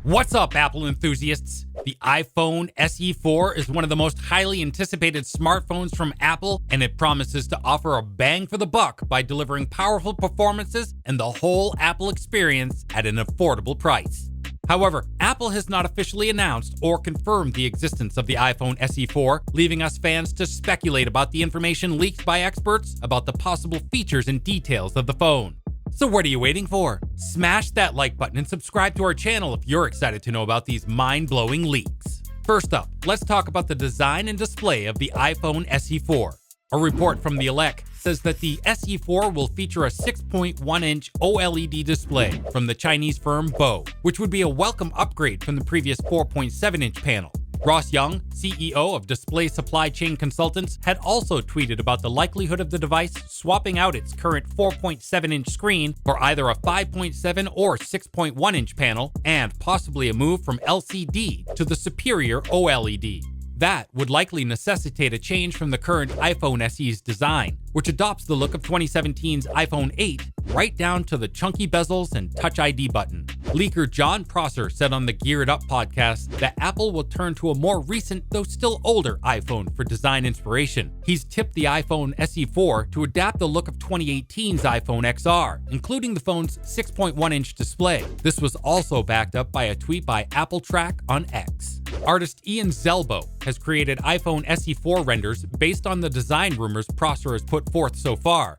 What's up, Apple enthusiasts? The iPhone SE4 is one of the most highly anticipated smartphones from Apple, and it promises to offer a bang for the buck by delivering powerful performances and the whole Apple experience at an affordable price. However, Apple has not officially announced or confirmed the existence of the iPhone SE4, leaving us fans to speculate about the information leaked by experts about the possible features and details of the phone. So what are you waiting for? Smash that like button and subscribe to our channel if you're excited to know about these mind-blowing leaks. First up, let's talk about the design and display of the iPhone SE4. A report from The Elec says that the SE4 will feature a 6.1-inch OLED display from the Chinese firm Bo, which would be a welcome upgrade from the previous 4.7-inch panel. Ross Young, CEO of Display Supply Chain Consultants, had also tweeted about the likelihood of the device swapping out its current 4.7-inch screen for either a 5.7 or 6.1-inch panel, and possibly a move from LCD to the superior OLED. That would likely necessitate a change from the current iPhone SE's design, which adopts the look of 2017's iPhone 8 right down to the chunky bezels and Touch ID button. Leaker John Prosser said on the Gear It Up podcast that Apple will turn to a more recent, though still older, iPhone for design inspiration. He's tipped the iPhone SE4 to adapt the look of 2018's iPhone XR, including the phone's 6.1-inch display. This was also backed up by a tweet by Apple Track on X. Artist Ian Zelbo has created iPhone SE4 renders based on the design rumors Prosser has put forth so far.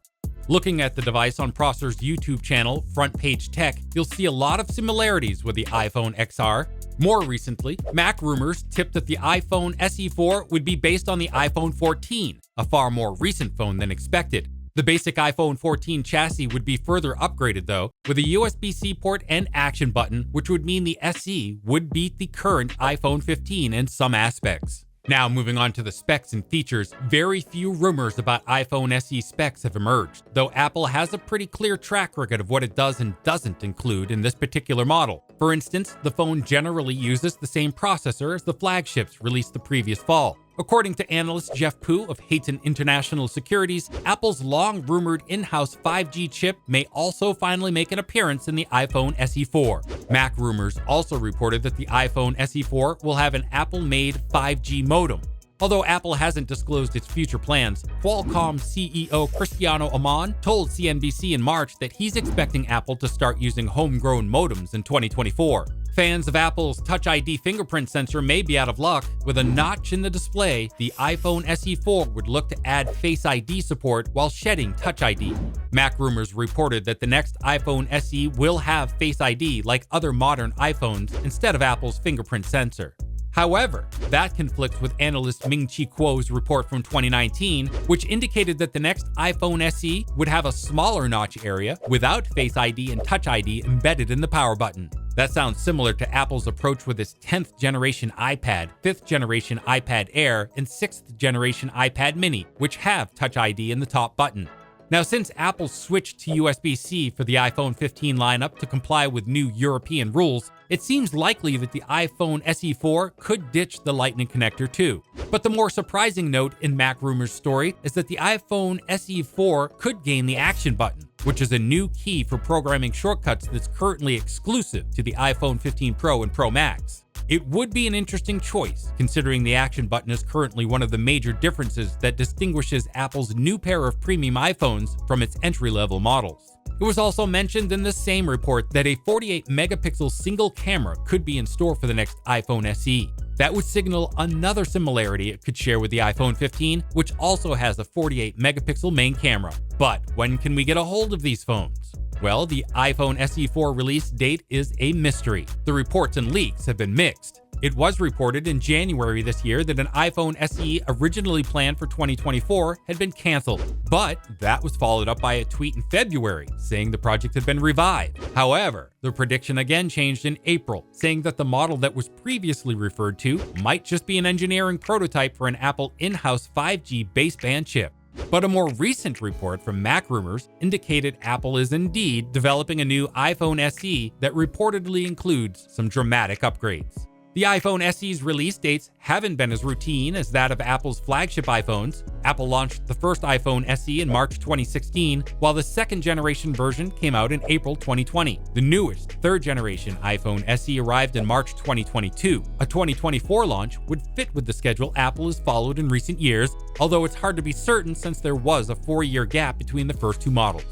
Looking at the device on Prosser's YouTube channel, Front Page Tech, you'll see a lot of similarities with the iPhone XR. More recently, Mac rumors tipped that the iPhone SE4 would be based on the iPhone 14, a far more recent phone than expected. The basic iPhone 14 chassis would be further upgraded though, with a USB-C port and action button, which would mean the SE would beat the current iPhone 15 in some aspects. Now moving on to the specs and features, very few rumors about iPhone SE specs have emerged, though Apple has a pretty clear track record of what it does and doesn't include in this particular model. For instance, the phone generally uses the same processor as the flagships released the previous fall. According to analyst Jeff Poo of Hayton International Securities, Apple's long-rumored in-house 5G chip may also finally make an appearance in the iPhone SE4. Mac rumors also reported that the iPhone SE4 will have an Apple-made 5G modem. Although Apple hasn't disclosed its future plans, Qualcomm CEO Cristiano Amon told CNBC in March that he's expecting Apple to start using homegrown modems in 2024. Fans of Apple's Touch ID fingerprint sensor may be out of luck. With a notch in the display, the iPhone SE4 would look to add Face ID support while shedding Touch ID. Mac rumors reported that the next iPhone SE will have Face ID like other modern iPhones instead of Apple's fingerprint sensor. However, that conflicts with analyst Ming-Chi Kuo's report from 2019, which indicated that the next iPhone SE would have a smaller notch area without Face ID and Touch ID embedded in the power button. That sounds similar to Apple's approach with its 10th generation iPad, 5th generation iPad Air, and 6th generation iPad mini, which have Touch ID in the top button. Now, since Apple switched to USB-C for the iPhone 15 lineup to comply with new European rules, it seems likely that the iPhone SE4 could ditch the Lightning connector too. But the more surprising note in Mac Rumors' story is that the iPhone SE4 could gain the action button, which is a new key for programming shortcuts that's currently exclusive to the iPhone 15 Pro and Pro Max. It would be an interesting choice, considering the action button is currently one of the major differences that distinguishes Apple's new pair of premium iPhones from its entry-level models. It was also mentioned in the same report that a 48-megapixel single camera could be in store for the next iPhone SE. That would signal another similarity it could share with the iPhone 15, which also has a 48-megapixel main camera. But when can we get a hold of these phones? Well, the iPhone SE4 release date is a mystery. The reports and leaks have been mixed. It was reported in January this year that an iPhone SE originally planned for 2024 had been canceled, but that was followed up by a tweet in February saying the project had been revived. However, the prediction again changed in April, saying that the model that was previously referred to might just be an engineering prototype for an Apple in-house 5G baseband chip. But a more recent report from Mac Rumors indicated Apple is indeed developing a new iPhone SE that reportedly includes some dramatic upgrades. The iPhone SE's release dates haven't been as routine as that of Apple's flagship iPhones. Apple launched the first iPhone SE in March 2016, while the second generation version came out in April 2020. The newest, third generation iPhone SE arrived in March 2022. A 2024 launch would fit with the schedule Apple has followed in recent years, although it's hard to be certain since there was a 4-year gap between the first two models.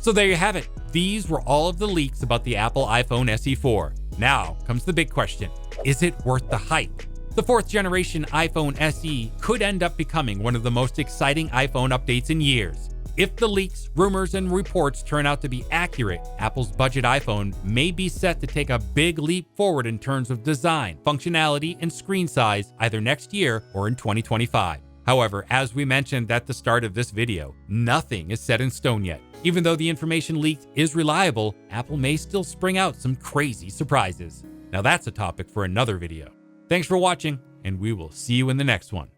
So there you have it. These were all of the leaks about the Apple iPhone SE4. Now comes the big question. Is it worth the hype? The fourth generation iPhone SE could end up becoming one of the most exciting iPhone updates in years. If the leaks, rumors, and reports turn out to be accurate, Apple's budget iPhone may be set to take a big leap forward in terms of design, functionality, and screen size either next year or in 2025. However, as we mentioned at the start of this video, nothing is set in stone yet. Even though the information leaked is reliable, Apple may still spring out some crazy surprises. Now that's a topic for another video. Thanks for watching, and we will see you in the next one.